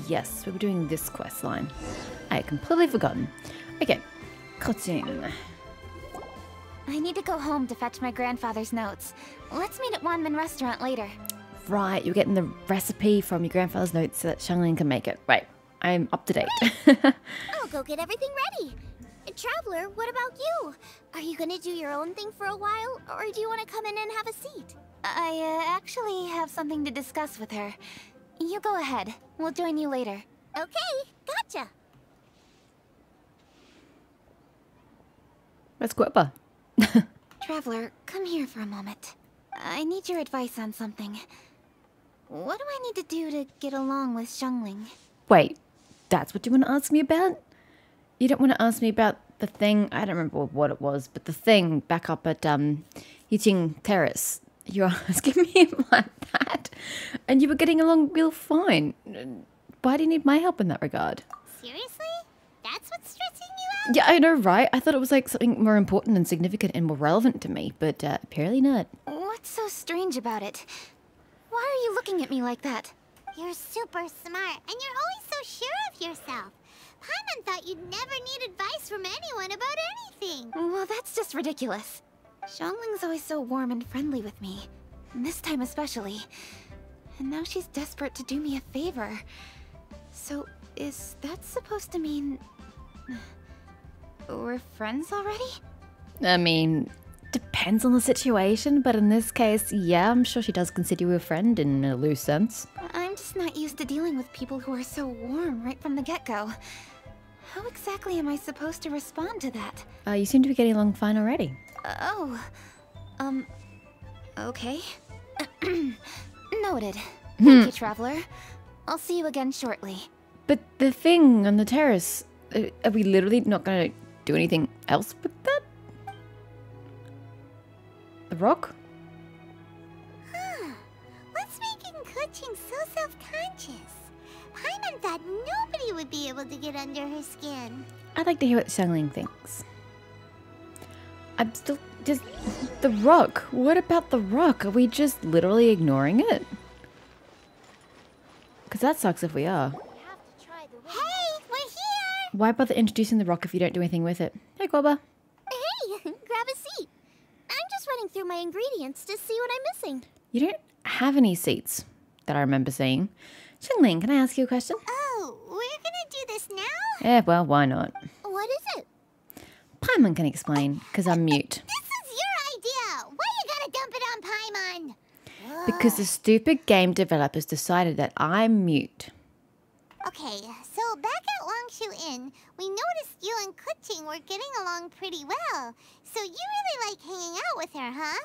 Yes, we were doing this quest line. I had completely forgotten. Okay, cutscene. I need to go home to fetch my grandfather's notes. Let's meet at Wanman Restaurant later. Right, you're getting the recipe from your grandfather's notes so that Xiangling can make it. Right, I'm up to date. I'll go get everything ready. Traveler, what about you? Are you gonna do your own thing for a while, or do you want to come in and have a seat? I actually have something to discuss with her. You go ahead. We'll join you later. Okay, gotcha. Let's go up. Traveler, come here for a moment. I need your advice on something. What do I need to do to get along with Xiangling? Wait, that's what you want to ask me about? You don't want to ask me about the thing, I don't remember what it was, but the thing back up at Yiqing Terrace. You're asking me about that? And you were getting along real fine. Why do you need my help in that regard? Seriously? That's what's stressing you out? Yeah, I know, right? I thought it was like something more important and significant and more relevant to me, but apparently not. What's so strange about it? Why are you looking at me like that? You're super smart, and you're always so sure of yourself. Paimon thought you'd never need advice from anyone about anything. Well, that's just ridiculous. Xiangling's always so warm and friendly with me. And this time especially. And now she's desperate to do me a favor. So, is that supposed to mean... we're friends already? I mean, depends on the situation, but in this case, yeah, I'm sure she does consider you a friend in a loose sense. I'm just not used to dealing with people who are so warm right from the get-go. How exactly am I supposed to respond to that? You seem to be getting along fine already. Okay. Noted. Thank you, Traveler. I'll see you again shortly. But the thing on the terrace, are we literally not going to do anything else with that? The rock? Huh. What's making Keqing so self-conscious? Paimon thought nobody would be able to get under her skin. I'd like to hear what Xiangling thinks. I'm still just... The rock. What about the rock? Are we just literally ignoring it? Because that sucks if we are. Hey, we're here! Why bother introducing the rock if you don't do anything with it? Hey, Guoba. Hey, grab a seat. I'm just running through my ingredients to see what I'm missing. You don't have any seats that I remember seeing. Xiangling, can I ask you a question? Oh, we're gonna do this now? Yeah, well, why not? What is it? Paimon can explain, because I'm mute. This is your idea! Why you gotta dump it on Paimon? Because the stupid game developers decided that I'm mute. Okay, so back at Longshu Inn, we noticed you and Keqing were getting along pretty well. So you really like hanging out with her, huh?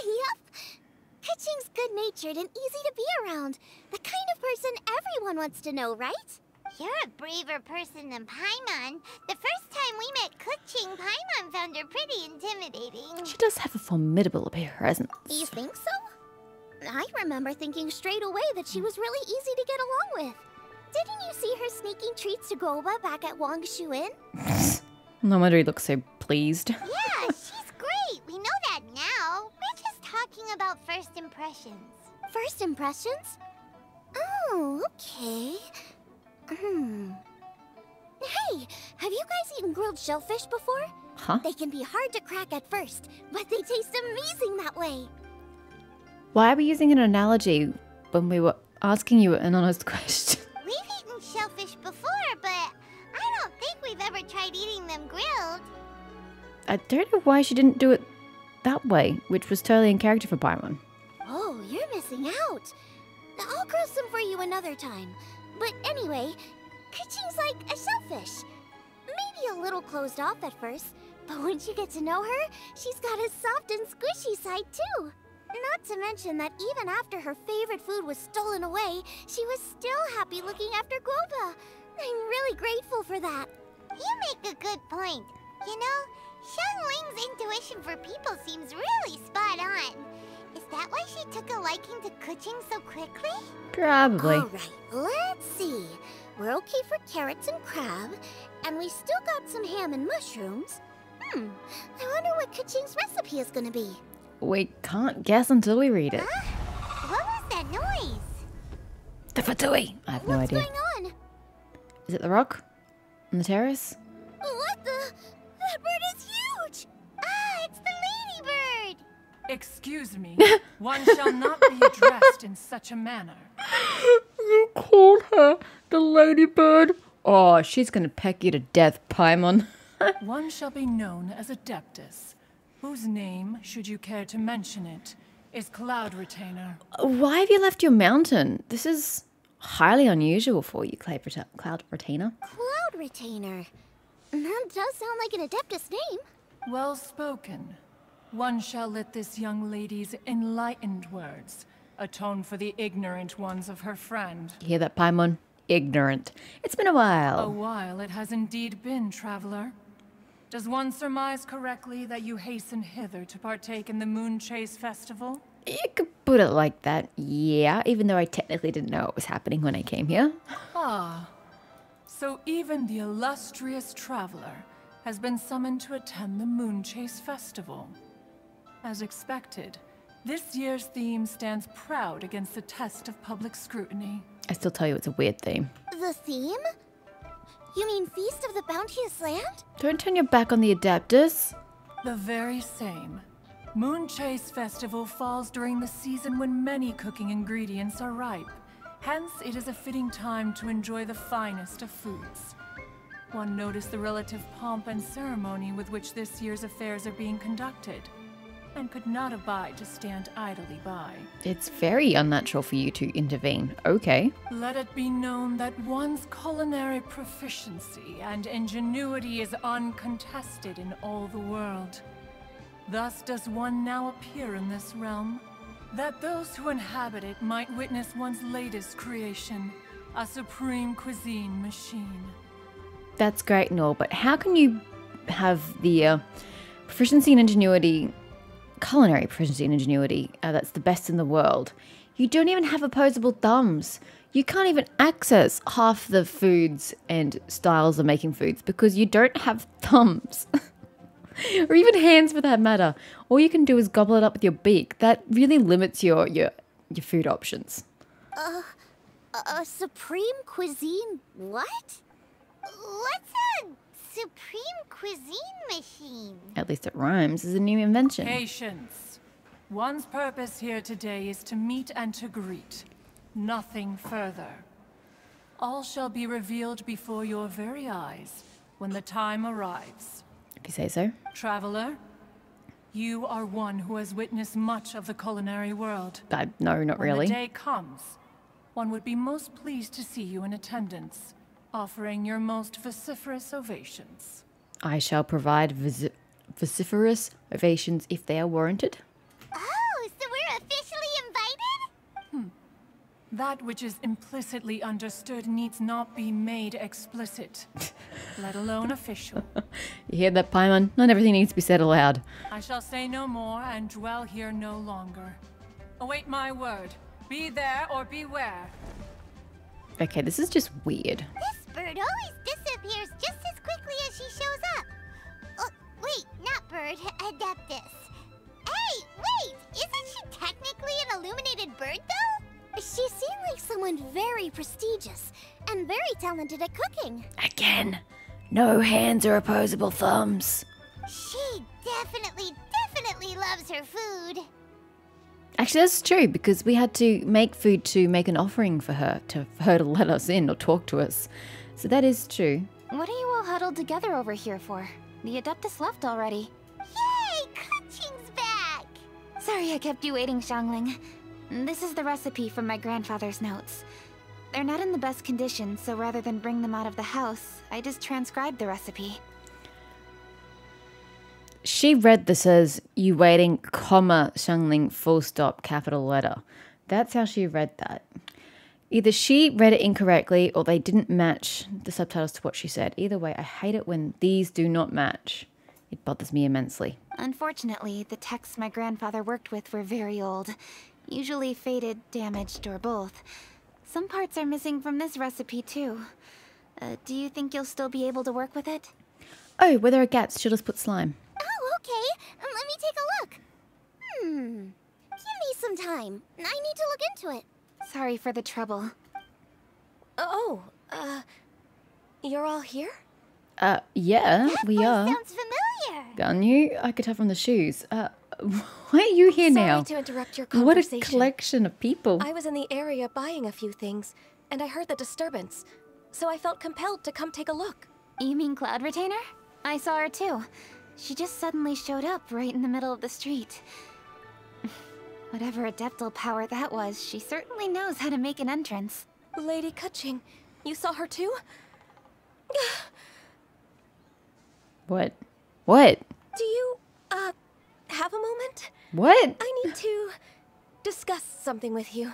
Yep. Keqing's good-natured and easy to be around. The kind of person everyone wants to know, right? You're a braver person than Paimon. The first time we met Keqing, Paimon found her pretty intimidating. She does have a formidable presence. You think so? I remember thinking straight away that she was really easy to get along with. Didn't you see her sneaking treats to Guoba back at Longshu Inn? No wonder he looks so pleased. Yeah, she's great. We know that now. We're just talking about first impressions. First impressions? Oh, okay. Hey, have you guys eaten grilled shellfish before? Huh? They can be hard to crack at first, but they taste amazing that way. Why are we using an analogy when we were asking you an honest question? We've eaten shellfish before, but I don't think we've ever tried eating them grilled. I don't know why she didn't do it that way, which was totally in character for Paimon. Oh, you're missing out. I'll grill some for you another time. But anyway, Keqing's like a shellfish. Maybe a little closed off at first, but once you get to know her, she's got a soft and squishy side too. Not to mention that even after her favorite food was stolen away, she was still happy looking after Guoba. I'm really grateful for that. You make a good point. You know, Xiangling's intuition for people seems really spot on. Is that why she took a liking to Keqing so quickly? Probably. All right, let's see. We're okay for carrots and crab, and we still got some ham and mushrooms. I wonder what Keqing's recipe is gonna be. We can't guess until we read it. Huh? What was that noise? The Fatui! I have no idea. What's going on? Is it the rock? On the terrace? What the? That bird is huge! Ah, it's the ladybird! Excuse me. One shall not be addressed in such a manner. You called her the ladybird? Oh, she's gonna peck you to death, Paimon. One shall be known as Adeptus, whose name, should you care to mention it, is Cloud Retainer. Why have you left your mountain? This is highly unusual for you, Cloud Retainer. Cloud Retainer. That does sound like an Adeptus name. Well spoken. One shall let this young lady's enlightened words atone for the ignorant ones of her friend. You hear that, Paimon? Ignorant. It's been a A while. while it has indeed been, traveler. Does one surmise correctly that you hasten hither to partake in the Moon Chase Festival? You could put it like that, yeah, even though I technically didn't know it was happening when I came here. Ah, so even the illustrious traveler has been summoned to attend the Moon Chase Festival. As expected, this year's theme stands proud against the test of public scrutiny. I still tell you it's a weird theme. The theme? You mean Feast of the Bounteous Land? Don't turn your back on the Adeptus. The very same. Moon Chase Festival falls during the season when many cooking ingredients are ripe. Hence, it is a fitting time to enjoy the finest of foods. One noticed the relative pomp and ceremony with which this year's affairs are being conducted, and could not abide to stand idly by. It's very unnatural for you to intervene. Okay. Let it be known that one's culinary proficiency and ingenuity is uncontested in all the world. Thus does one now appear in this realm, that those who inhabit it might witness one's latest creation, a supreme cuisine machine. That's great and all, but how can you have the proficiency and ingenuity, culinary proficiency and ingenuity, that's the best in the world? You don't even have opposable thumbs. You can't even access half the foods and styles of making foods because you don't have thumbs. Or even hands for that matter. All you can do is gobble it up with your beak. That really limits your food options. A supreme cuisine what? What's a supreme cuisine machine? At least it rhymes as a new invention. Patience. One's purpose here today is to meet and to greet. Nothing further. All shall be revealed before your very eyes when the time arrives. If you say so. Traveler, you are one who has witnessed much of the culinary world. No, not When really. the day comes, one would be most pleased to see you in attendance, offering your most vociferous ovations. I shall provide vociferous ovations if they are warranted. Oh, so we're officially invited? That which is implicitly understood needs not be made explicit, let alone official. You hear that, Paimon? Not everything needs to be said aloud. I shall say no more and dwell here no longer. Await my word. Be there or beware. Okay, this is just weird. This bird always disappears just as quickly as she shows up. Oh, wait, not bird, Adeptus. Hey, wait! Isn't she technically an illuminated bird, though? She seemed like someone very prestigious and very talented at cooking. Again, no hands or opposable thumbs. She definitely loves her food. Actually, that's true because we had to make food to make an offering for her to let us in or talk to us. So that is true. What are you all huddled together over here for? The Adeptus left already. Yay! Kuching's back! Sorry I kept you waiting, Xiangling. This is the recipe from my grandfather's notes. They're not in the best condition, so rather than bring them out of the house, I just transcribed the recipe. She read this as you waiting, comma, Xiangling, full stop, capital letter. That's how she read that. Either she read it incorrectly or they didn't match the subtitles to what she said. Either way, I hate it when these do not match. It bothers me immensely. Unfortunately, the texts my grandfather worked with were very old. Usually faded, damaged, or both. Some parts are missing from this recipe, too. Do you think you'll still be able to work with it? Oh, where there are gaps, she'll just put slime. Oh, okay. Let me take a look. Give me some time. I need to look into it. Sorry for the trouble. You're all here? Yeah, we Voice are. sounds familiar. Ganyu, I could tell from the shoes. Why are you here now? Sorry to interrupt your What a conversation. collection of people. I was in the area buying a few things, and I heard the disturbance, so I felt compelled to come take a look. You mean Cloud Retainer? I saw her too. She just suddenly showed up right in the middle of the street. Whatever adeptal power that was, she certainly knows how to make an entrance. Lady Kaching, you saw her too? What? What? Do you, have a moment? What? I need to discuss something with you.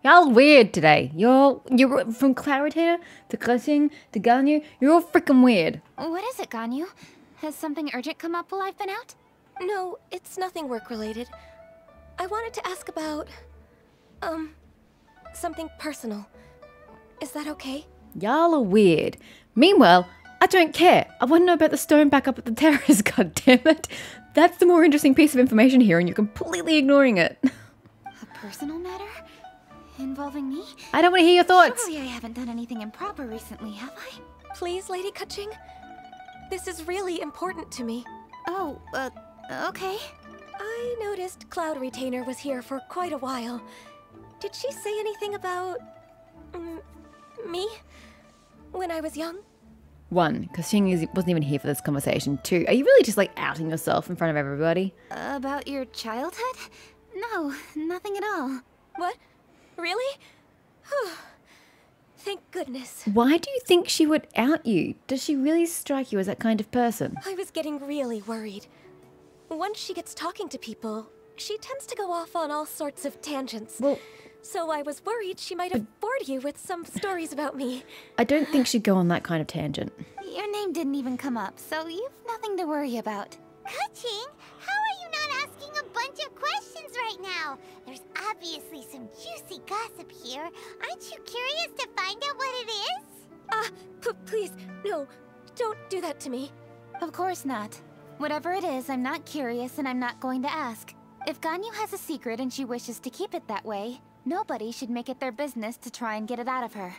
Y'all weird today. You're from Claritator to Cussing to Ganyu. You're all freaking weird. What is it, Ganyu? Has something urgent come up while I've been out? No, it's nothing work-related. I wanted to ask about, something personal. Is that okay? Y'all are weird. Meanwhile, I don't care. I want to know about the stone back up at the terrace, goddammit. That's the more interesting piece of information here, and you're completely ignoring it. A personal matter? Involving me? I don't want to hear your thoughts. Surely I haven't done anything improper recently, have I? Please, Lady Kaching. This is really important to me. Oh, okay. I noticed Cloud Retainer was here for quite a while. Did she say anything about... me? When I was young? 1, because Xing wasn't even here for this conversation. 2, are you really just like outing yourself in front of everybody? About your childhood? No, nothing at all. What? Really? Whew. Thank goodness. Why do you think she would out you? Does she really strike you as that kind of person? I was getting really worried. Once she gets talking to people, she tends to go off on all sorts of tangents. Well, So I was worried she might have bored you with some stories about me. I don't think she'd go on that kind of tangent. Your name didn't even come up, so you've nothing to worry about. Kaching, how are you not asking a bunch of questions right now? There's obviously some juicy gossip here. Aren't you curious to find out what it is? Please, no, don't do that to me. Of course not. Whatever it is, I'm not curious and I'm not going to ask. If Ganyu has a secret and she wishes to keep it that way, nobody should make it their business to try and get it out of her.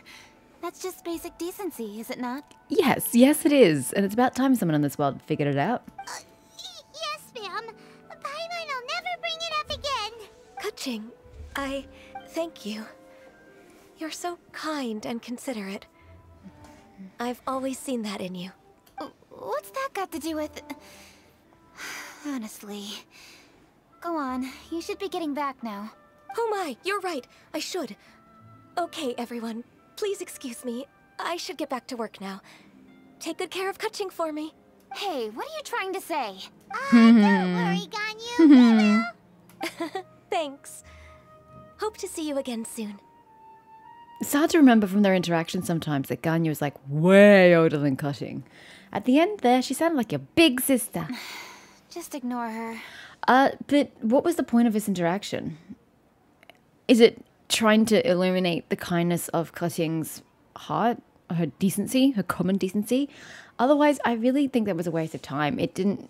That's just basic decency, is it not? Yes, yes it is. And it's about time someone in this world figured it out. Yes, ma'am. Paimon will never bring it up again. Kaching, I thank you. You're so kind and considerate. I've always seen that in you. What's that got to do with... Honestly. Go on, you should be getting back now. Oh my, you're right. I should. Okay, everyone. Please excuse me. I should get back to work now. Take good care of Kaching for me. Hey, what are you trying to say? Don't worry, Ganyu. Thanks. Hope to see you again soon. It's hard to remember from their interaction sometimes that Ganyu was like way older than Cutting. At the end there, she sounded like your big sister. Just ignore her. But what was the point of this interaction? Is it trying to illuminate the kindness of Cutting's heart, her decency, her common decency? Otherwise, I really think that was a waste of time. It didn't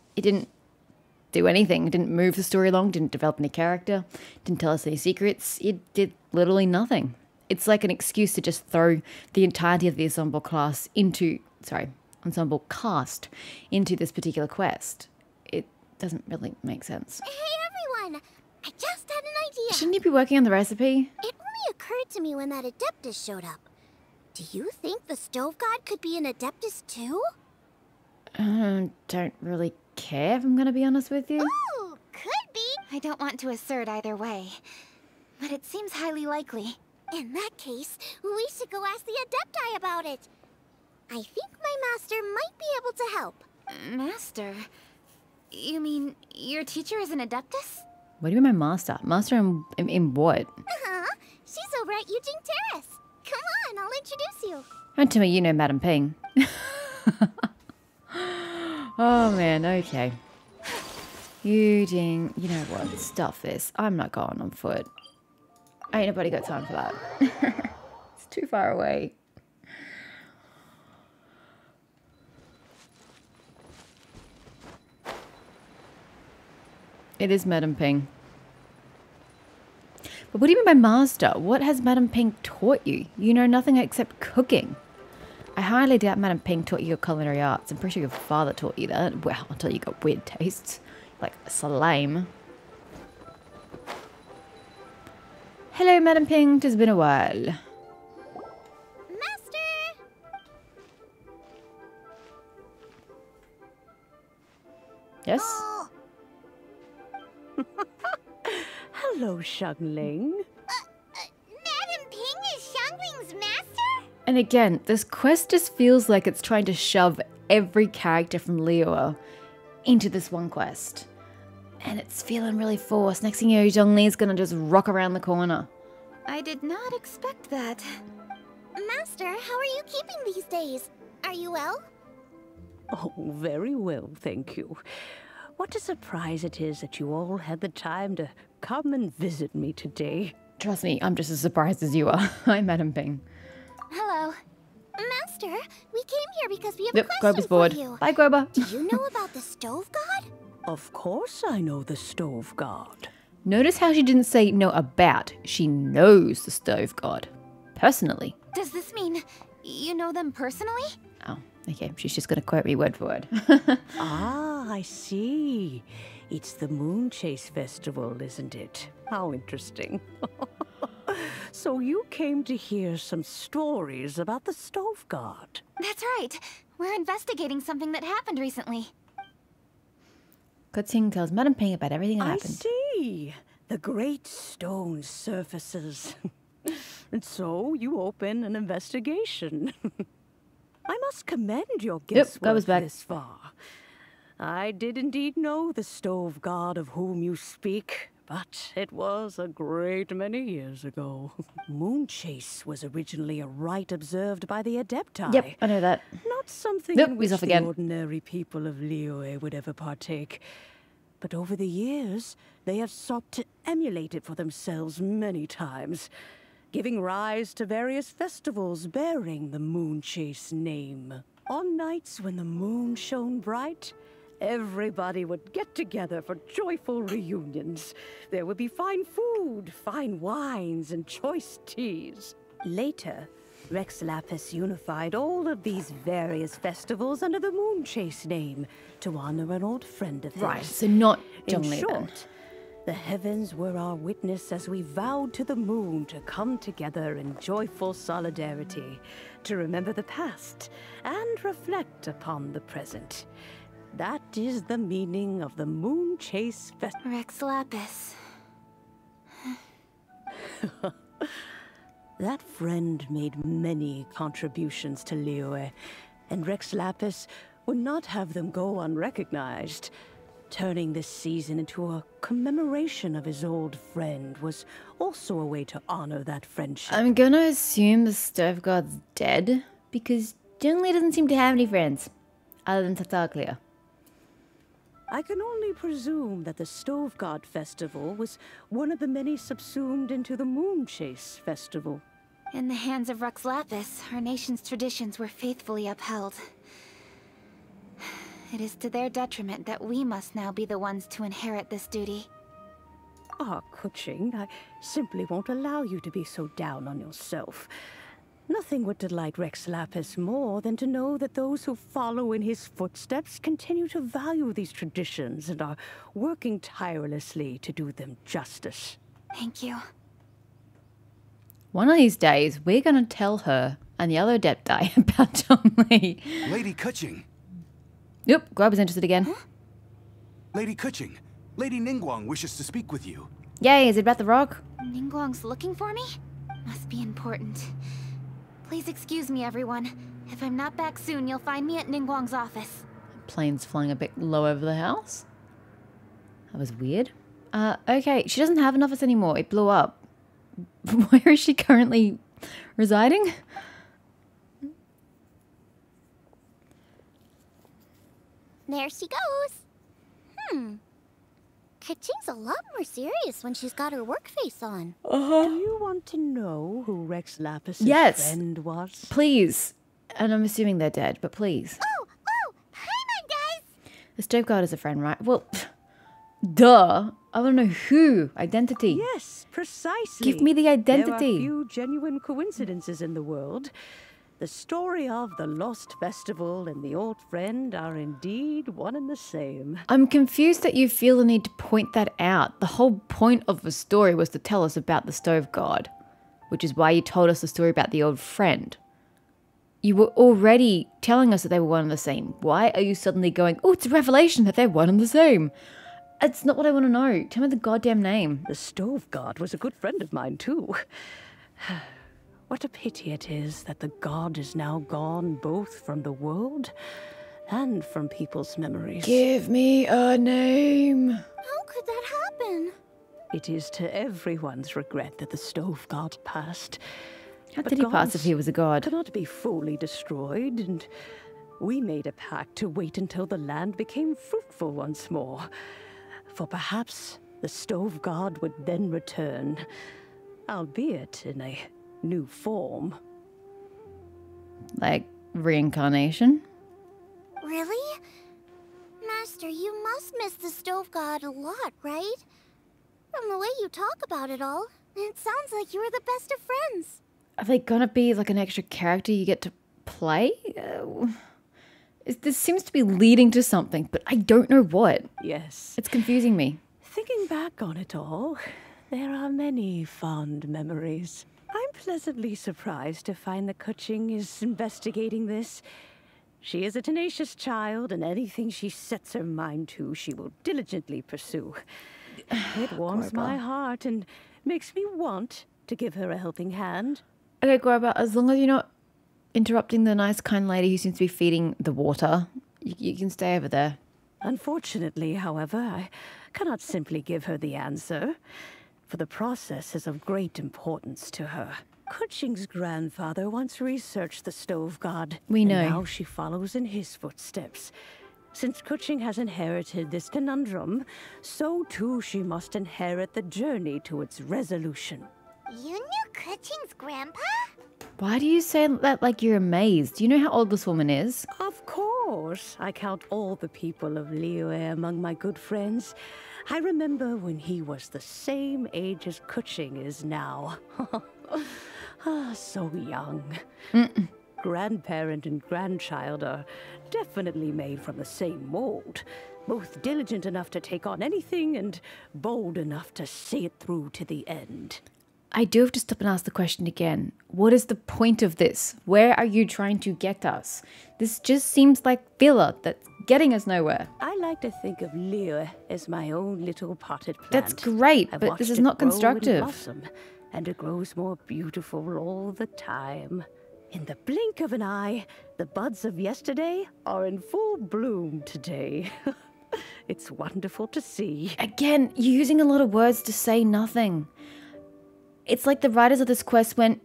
do anything. It didn't move the story along, didn't develop any character, didn't tell us any secrets. It did literally nothing. It's like an excuse to just throw the entirety of the ensemble cast into this particular quest. It doesn't really make sense. Hey, everyone. I just had an idea. Shouldn't you be working on the recipe? It only occurred to me when that Adeptus showed up. Do you think the Stove God could be an Adeptus too? Don't really care, if I'm going to be honest with you. Ooh, could be. I don't want to assert either way, but it seems highly likely. In that case, we should go ask the Adepti about it. I think my master might be able to help. Master? You mean your teacher is an Adeptus? What do you mean my master? Master in what? Uh-huh. She's over at Yujing Terrace. Come on, I'll introduce you. Don't tell me you know Madam Ping. Oh man, okay. Yujing, you know what? Stuff this. I'm not going on foot. Ain't nobody got time for that. It's too far away. It is Madam Ping. But what do you mean by master? What has Madam Ping taught you? You know nothing except cooking. I highly doubt Madam Ping taught you your culinary arts. I'm pretty sure your father taught you that. Well, until you got weird tastes. Like slime. Hello, Madam Ping. It has been a while. Master! Yes? Oh, Hello, Xiangling. Madam Ping is Xiangling's master? And again, this quest just feels like it's trying to shove every character from Liyue into this one quest. And it's feeling really forced. Next thing you know, Zhongli's gonna just rock around the corner. I did not expect that. Master, how are you keeping these days? Are you well? Oh, very well, thank you. What a surprise it is that you all had the time to come and visit me today. Trust me, I'm just as surprised as you are. Hi, Madam Ping. Hello. Master, we came here because we have Yep, a question Grober's bored. for you. Bye, Grober. Do you know about the stove god? Of course I know the stove god. Notice how she didn't say know about. She knows the stove god. Personally. Does this mean you know them personally? Oh, okay. She's just going to quote me word for word. Ah, I see. It's the Moon Chase Festival, isn't it? How interesting. So you came to hear some stories about the stove god. That's right. We're investigating something that happened recently. Kuting tells Madam Ping about everything that I happened. see. The great stone surfaces. And so you open an investigation. I must commend your guesswork Grober's back. this far. I did indeed know the stove god of whom you speak, but it was a great many years ago. Moon chase was originally a rite observed by the Adepti. Yep, I know that. Not something Nope, in he's which off the again. ordinary people of Liyue would ever partake. But over the years, they have sought to emulate it for themselves many times, giving rise to various festivals bearing the Moon Chase name. On nights when the moon shone bright, everybody would get together for joyful reunions. There would be fine food, fine wines, and choice teas. Later, Rex Lapis unified all of these various festivals under the Moon Chase name to honor an old friend of his. Right, so not In Zhongli then. short, the heavens were our witness as we vowed to the moon to come together in joyful solidarity, to remember the past and reflect upon the present. That is the meaning of the Moon Chase Festival. Rex Lapis. That friend made many contributions to Liyue, and Rex Lapis would not have them go unrecognized. Turning this season into a commemoration of his old friend was also a way to honor that friendship. I'm gonna assume the stove god's dead because Zhongli doesn't seem to have any friends other than Tartaglia. I can only presume that the Stove God Festival was one of the many subsumed into the Moon Chase Festival. In the hands of Rex Lapis, our nation's traditions were faithfully upheld. It is to their detriment that we must now be the ones to inherit this duty. Ah, Kuching, I simply won't allow you to be so down on yourself. Nothing would delight Rex Lapis more than to know that those who follow in his footsteps continue to value these traditions and are working tirelessly to do them justice. Thank you. One of these days, we're gonna tell her and the other Adepti about Zhongli. Lady Kuching. Yep, Grub is interested again. Lady Kuching. Lady Ningguang wishes to speak with you. Yay, is it about the rock? Ningguang's looking for me? Must be important. Please excuse me, everyone. If I'm not back soon, you'll find me at Ningguang's office. Plane's flying a bit low over the house. That was weird. Okay, she doesn't have an office anymore. It blew up. Where is she currently residing? There she goes. Kuching's a lot more serious when she's got her work face on. Do you want to know who Rex Lapis' Yes. friend was? Please. And I'm assuming they're dead, but please. Oh, hi, my guys. The stove god is a friend, right? Well, duh. I want to know who. Identity. Yes, precisely. Give me the There are identity. few genuine coincidences in the world. The story of the Lost Festival and the old friend are indeed one and the same. I'm confused that you feel the need to point that out. The whole point of the story was to tell us about the Stove God, which is why you told us the story about the old friend. You were already telling us that they were one and the same. Why are you suddenly going, oh, it's a revelation that they're one and the same? It's not what I want to know. Tell me the goddamn name. The Stove God was a good friend of mine, too. What a pity it is that the god is now gone both from the world and from people's memories. Give me a name. How could that happen? It is to everyone's regret that the Stove God passed. How But did he pass if gods he was a god? cannot be fully destroyed, and we made a pact to wait until the land became fruitful once more. For perhaps the Stove God would then return, albeit in a new form. Like reincarnation? Really? Master, you must miss the Stove God a lot, right? From the way you talk about it all, it sounds like you were the best of friends. Are they gonna be like an extra character you get to play? This seems to be leading to something, but I don't know what. Yes. It's confusing me. Thinking back on it all, there are many fond memories. I'm pleasantly surprised to find that Kuching is investigating this. She is a tenacious child, and anything she sets her mind to, she will diligently pursue. It warms my heart and makes me want to give her a helping hand. Okay, Gorba, as long as you're not interrupting the nice, kind lady who seems to be feeding the water, you can stay over there. Unfortunately, however, I cannot simply give her the answer, for the process is of great importance to her. Kuching's grandfather once researched the Stove God. We know. And now she follows in his footsteps. Since Kuching has inherited this conundrum, so too she must inherit the journey to its resolution. You knew Kuching's grandpa? Why do you say that like you're amazed? Do you know how old this woman is? Of course. I count all the people of Liyue among my good friends. I remember when he was the same age as Kuching is now. So young. Grandparent and grandchild are definitely made from the same mold. Both diligent enough to take on anything and bold enough to see it through to the end. I do have to stop and ask the question again. What is the point of this? Where are you trying to get us? This just seems like filler that's getting us nowhere. I like to think of Liyue as my own little potted plant. That's great, I've but this watched is it not grow and constructive. blossom, and it grows more beautiful all the time. In the blink of an eye, the buds of yesterday are in full bloom today. It's wonderful to see. Again, you're using a lot of words to say nothing. It's like the writers of this quest went,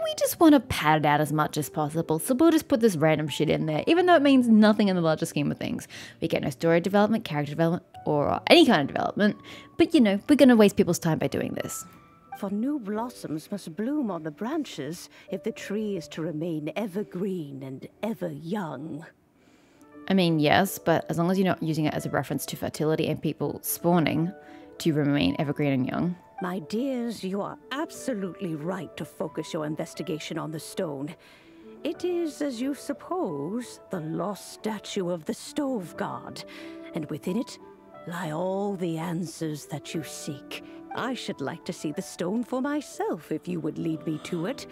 we just want to pad it out as much as possible, so we'll just put this random shit in there, even though it means nothing in the larger scheme of things. We get no story development, character development, or any kind of development, but you know, we're going to waste people's time by doing this. For new blossoms must bloom on the branches if the tree is to remain evergreen and ever young. I mean, yes, but as long as you're not using it as a reference to fertility and people spawning to remain evergreen and young. My dears, you are absolutely right to focus your investigation on the stone. It is, as you suppose, the lost statue of the Stove God, and within it lie all the answers that you seek. I should like to see the stone for myself if you would lead me to it.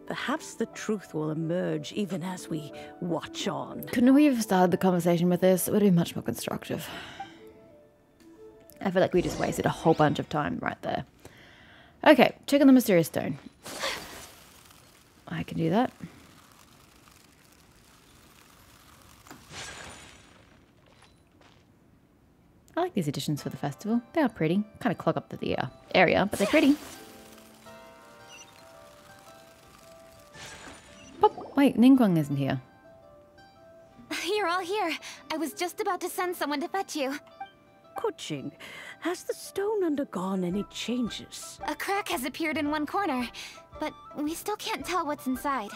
Perhaps the truth will emerge even as we watch on. Couldn't we have started the conversation with this? It would have been much more constructive. I feel like we just wasted a whole bunch of time right there. Okay, check on the mysterious stone. I can do that. I like these additions for the festival. They are pretty. Kind of clog up the area, but they're pretty. Pop. Wait, Ningguang isn't here. You're all here. I was just about to send someone to fetch you. Kuching, has the stone undergone any changes? A crack has appeared in one corner, but we still can't tell what's inside.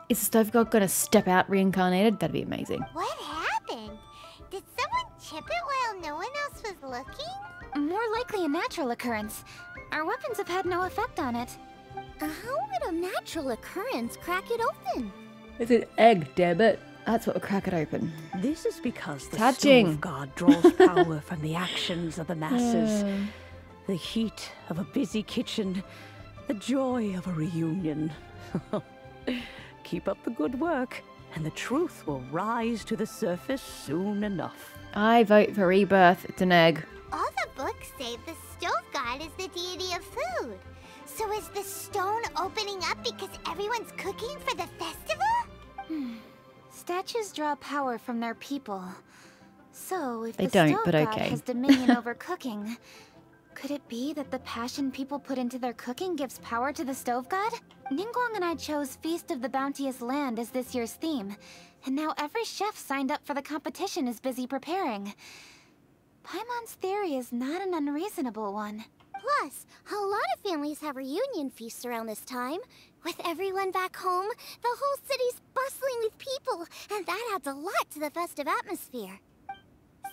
Is the Stove God gonna step out reincarnated? That'd be amazing. What happened? Did someone chip it while no one else was looking? More likely a natural occurrence. Our weapons have had no effect on it. How would a natural occurrence crack it open? It's an egg, damn it. That's what will crack it open. This is because the Touching. stove guard draws power from the actions of the masses. The heat of a busy kitchen. The joy of a reunion. Keep up the good work, and the truth will rise to the surface soon enough. I vote for rebirth. It's an egg. All the books say the stove god is the deity of food. So is the stone opening up because everyone's cooking for the festival? Statues draw power from their people. So if They the don't, stove but god okay. has dominion over cooking, could it be that the passion people put into their cooking gives power to the stove god? Ningguang and I chose Feast of the Bounteous Land as this year's theme, and now every chef signed up for the competition is busy preparing. Paimon's theory is not an unreasonable one. Plus, a lot of families have reunion feasts around this time. With everyone back home, the whole city's bustling with people, and that adds a lot to the festive atmosphere.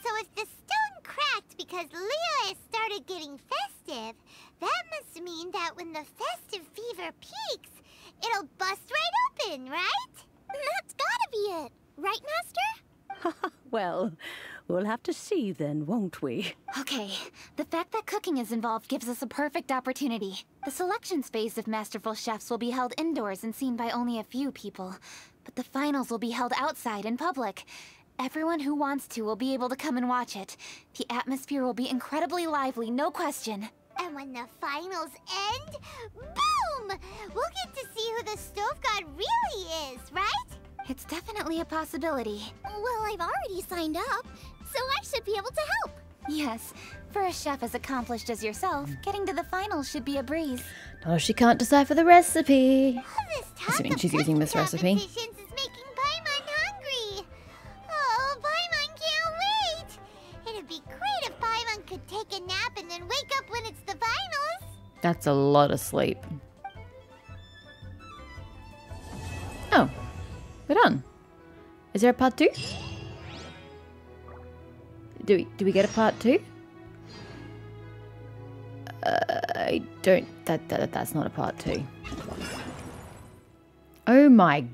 So if the stone cracked because Leo started getting festive, that must mean that when the festive fever peaks, it'll bust right open, right? That's gotta be it, right, Master? Well, we'll have to see then, won't we? Okay, the fact that cooking is involved gives us a perfect opportunity. The selection phase of Masterful Chefs will be held indoors and seen by only a few people, but the finals will be held outside in public. Everyone who wants to will be able to come and watch it. The atmosphere will be incredibly lively, no question. And when the finals end, boom! We'll get to see who the stove god really is, right? It's definitely a possibility. Well, I've already signed up, so I should be able to help. Yes, for a chef as accomplished as yourself, getting to the finals should be a breeze. No, she can't decipher the recipe. All this talk Assuming of she's using this cooking recipe. competitions is making Paimon hungry. Oh, Paimon can't wait. It'd be great if Paimon could take a nap and then wake up when it's the finals. That's a lot of sleep. Oh, we're done. Is there a part 2? Do we get a part 2? I don't. That's not a part 2. Oh my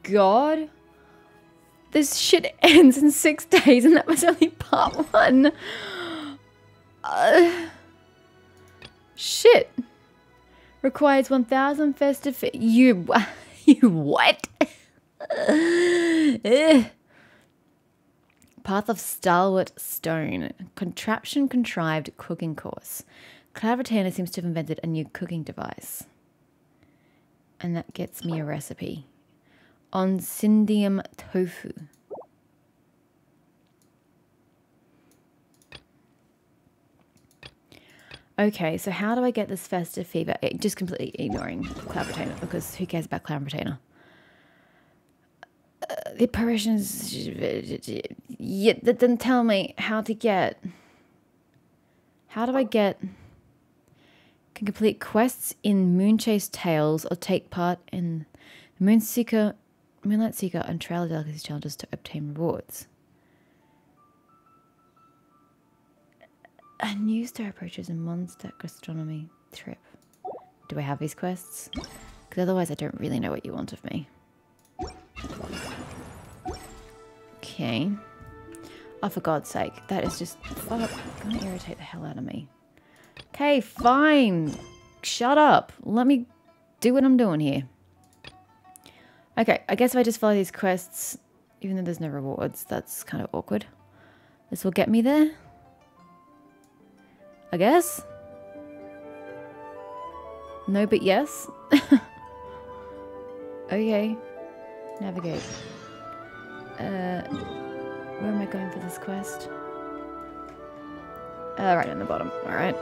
god! This shit ends in 6 days, and that was only part 1. Shit. Requires 1,000 festive. You what? Path of Stalwart Stone. Contraption contrived cooking course. Cloud Retainer seems to have invented a new cooking device. And that gets me a recipe. Oncindium tofu. Okay, so how do I get this festive fever? Just completely ignoring Cloud Retainer, because who cares about Cloud Retainer? The apparitions... Yeah, that didn't tell me how to get... How do I get... Can complete quests in Moonchase Tales or take part in Moonlight Seeker and Trail of Delicacies challenges to obtain rewards. A new star approaches a monster gastronomy trip. Do I have these quests? Because otherwise I don't really know what you want of me. Okay. Oh, for God's sake. That is just gonna irritate the hell out of me. Okay, fine. Shut up. Let me do what I'm doing here. Okay, I guess if I just follow these quests, even though there's no rewards, that's kind of awkward. This will get me there. I guess. No, but yes. Okay. Navigate. Where am I going for this quest? Right on the bottom. Alright.